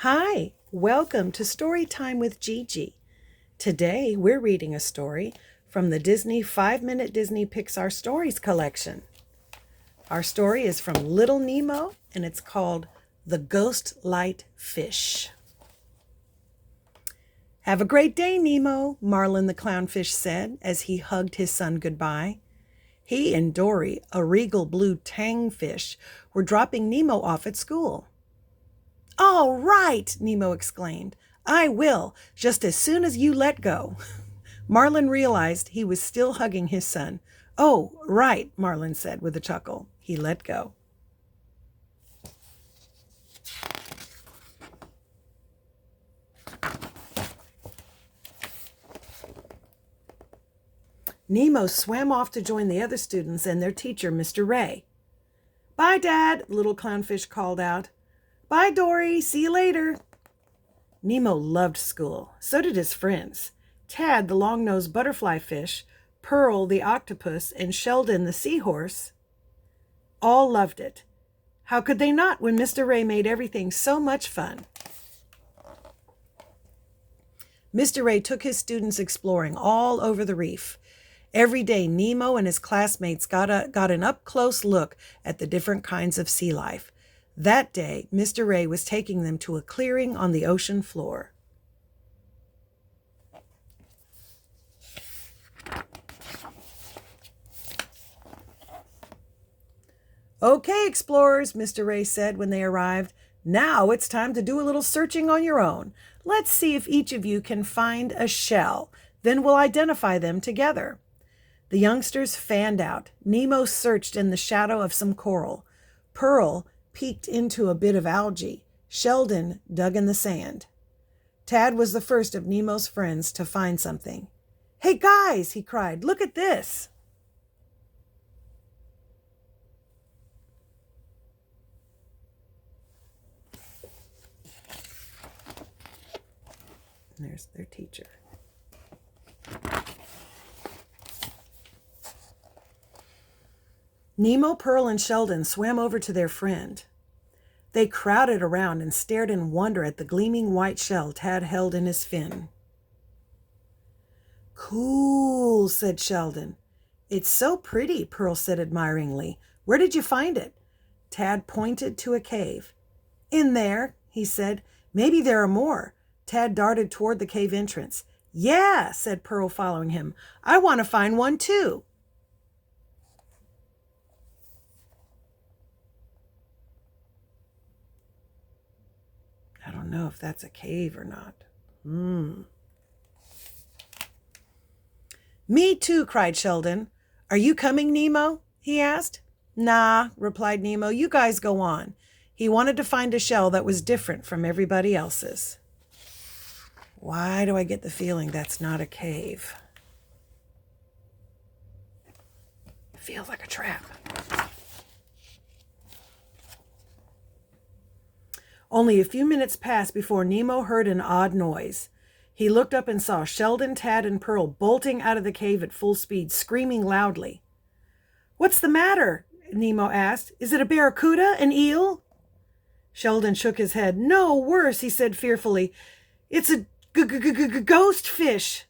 Hi, welcome to Story Time with Gigi. Today we're reading a story from the Disney 5-Minute Disney Pixar Stories collection. Our story is from Little Nemo and it's called The GhostLight Fish. Have a great day, Nemo, Marlin the clownfish said as he hugged his son goodbye. He and Dory, a regal blue tang fish, were dropping Nemo off at school. "All right," Nemo exclaimed. "I will, just as soon as you let go." Marlin realized he was still hugging his son. "Oh, right," Marlin said with a chuckle. He let go. Nemo swam off to join the other students and their teacher, Mr. Ray. "Bye, Dad," little clownfish called out. "Bye, Dory. See you later." Nemo loved school. So did his friends. Tad, the long-nosed butterfly fish, Pearl, the octopus, and Sheldon, the seahorse, all loved it. How could they not when Mr. Ray made everything so much fun? Mr. Ray took his students exploring all over the reef. Every day, Nemo and his classmates got an up-close look at the different kinds of sea life. That day, Mr. Ray was taking them to a clearing on the ocean floor. "Okay, explorers," Mr. Ray said when they arrived. "Now it's time to do a little searching on your own. Let's see if each of you can find a shell. Then we'll identify them together." The youngsters fanned out. Nemo searched in the shadow of some coral. Pearl peeked into a bit of algae. Sheldon dug in the sand. Tad was the first of Nemo's friends to find something. "Hey guys," he cried, "look at this." And there's their teacher. Nemo, Pearl, and Sheldon swam over to their friend. They crowded around and stared in wonder at the gleaming white shell Tad held in his fin. "Cool," said Sheldon. "It's so pretty," Pearl said admiringly. "Where did you find it?" Tad pointed to a cave. "In there," he said. "Maybe there are more." Tad darted toward the cave entrance. "Yeah," said Pearl, following him. "I want to find one too." I don't know if that's a cave or not. "Me too," cried Sheldon. "Are you coming, Nemo?" he asked. "Nah," replied Nemo. "You guys go on." He wanted to find a shell that was different from everybody else's. Why do I get the feeling that's not a cave? It feels like a trap. Only a few minutes passed before Nemo heard an odd noise. He looked up and saw Sheldon, Tad, and Pearl bolting out of the cave at full speed, screaming loudly. "What's the matter?" Nemo asked. "Is it a barracuda? An eel?" Sheldon shook his head. "No, worse," he said fearfully. "It's a ghost fish."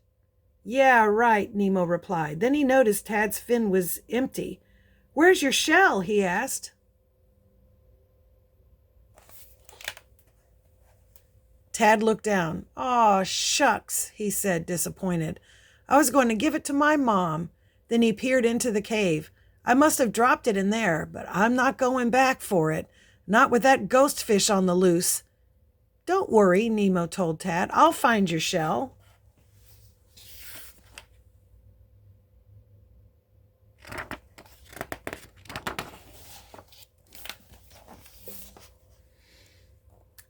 "Yeah, right," Nemo replied. Then he noticed Tad's fin was empty. "Where's your shell?" he asked. Tad looked down. "Aw, shucks," he said, disappointed. "I was going to give it to my mom." Then he peered into the cave. "I must have dropped it in there, but I'm not going back for it. Not with that ghost fish on the loose." "Don't worry," Nemo told Tad. "I'll find your shell."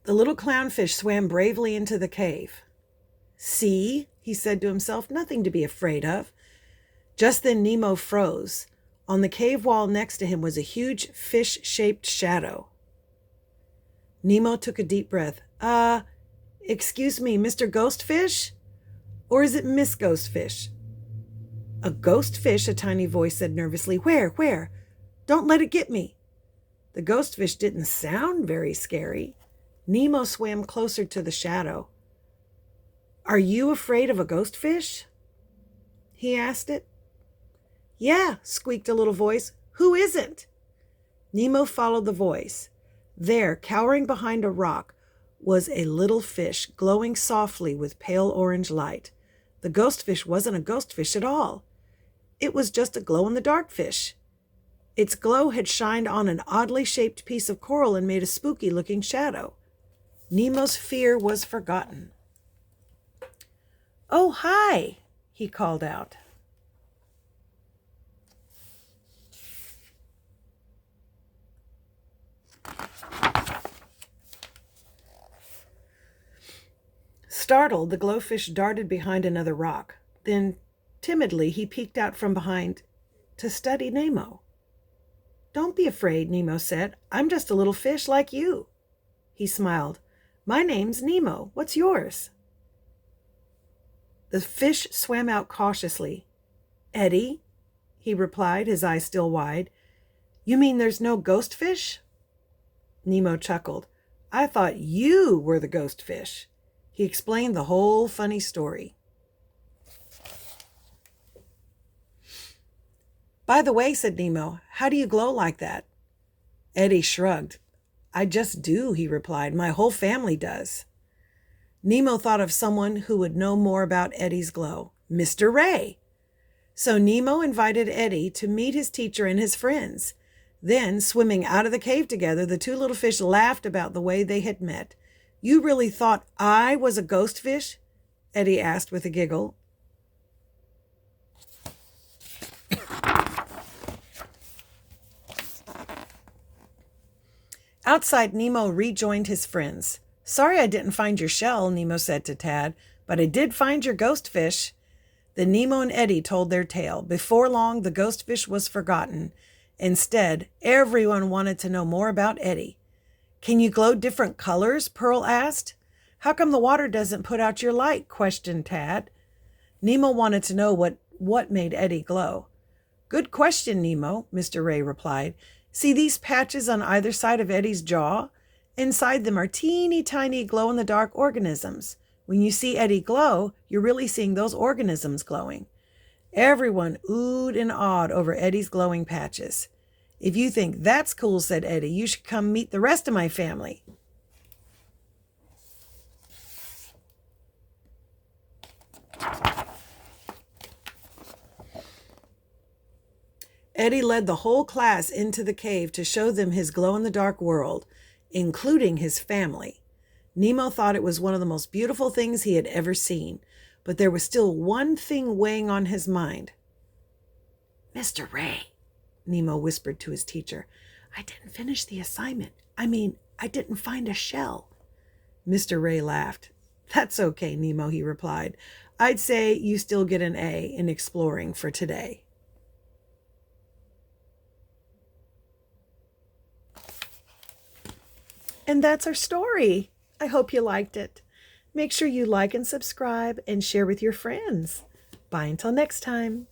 The little clownfish swam bravely into the cave. "See," he said to himself, "nothing to be afraid of." Just then Nemo froze. On the cave wall next to him was a huge fish-shaped shadow. Nemo took a deep breath. Excuse me, Mr. Ghostfish? Or is it Miss Ghostfish?" "A ghost fish," a tiny voice said nervously. Where? Don't let it get me." The ghost fish didn't sound very scary. Nemo swam closer to the shadow. "Are you afraid of a ghost fish?" he asked it. "Yeah," squeaked a little voice. "Who isn't?" Nemo followed the voice. There, cowering behind a rock, was a little fish glowing softly with pale orange light. The ghost fish wasn't a ghost fish at all. It was just a glow-in-the-dark fish. Its glow had shined on an oddly shaped piece of coral and made a spooky-looking shadow. Nemo's fear was forgotten. "Oh, hi," he called out. Startled, the glowfish darted behind another rock. Then, timidly, he peeked out from behind to study Nemo. "Don't be afraid," Nemo said. "I'm just a little fish like you." He smiled. "My name's Nemo. What's yours?" The fish swam out cautiously. "Eddie," he replied, his eyes still wide. "You mean there's no ghost fish?" Nemo chuckled. "I thought you were the ghost fish." He explained the whole funny story. "By the way," said Nemo, "how do you glow like that?" Eddie shrugged. "I just do," he replied. "My whole family does." Nemo thought of someone who would know more about Eddie's glow. Mr. Ray. So Nemo invited Eddie to meet his teacher and his friends. Then, swimming out of the cave together, the two little fish laughed about the way they had met. "You really thought I was a ghost fish?" Eddie asked with a giggle. Outside, Nemo rejoined his friends. "Sorry I didn't find your shell," Nemo said to Tad, "but I did find your ghost fish." Then Nemo and Eddie told their tale. Before long, the ghost fish was forgotten. Instead, everyone wanted to know more about Eddie. "Can you glow different colors?" Pearl asked. "How come the water doesn't put out your light?" questioned Tad. Nemo wanted to know what made Eddie glow. "Good question, Nemo," Mr. Ray replied. "See these patches on either side of Eddie's jaw? Inside them are teeny tiny glow-in-the-dark organisms. When you see Eddie glow, you're really seeing those organisms glowing." Everyone oohed and awed over Eddie's glowing patches. "If you think that's cool," said Eddie, "you should come meet the rest of my family." Eddie led the whole class into the cave to show them his glow-in-the-dark world, including his family. Nemo thought it was one of the most beautiful things he had ever seen, but there was still one thing weighing on his mind. "Mr. Ray," Nemo whispered to his teacher, "I didn't finish the assignment. I didn't find a shell." Mr. Ray laughed. "That's okay, Nemo," he replied. "I'd say you still get an A in exploring for today." And that's our story. I hope you liked it. Make sure you like and subscribe and share with your friends. Bye until next time.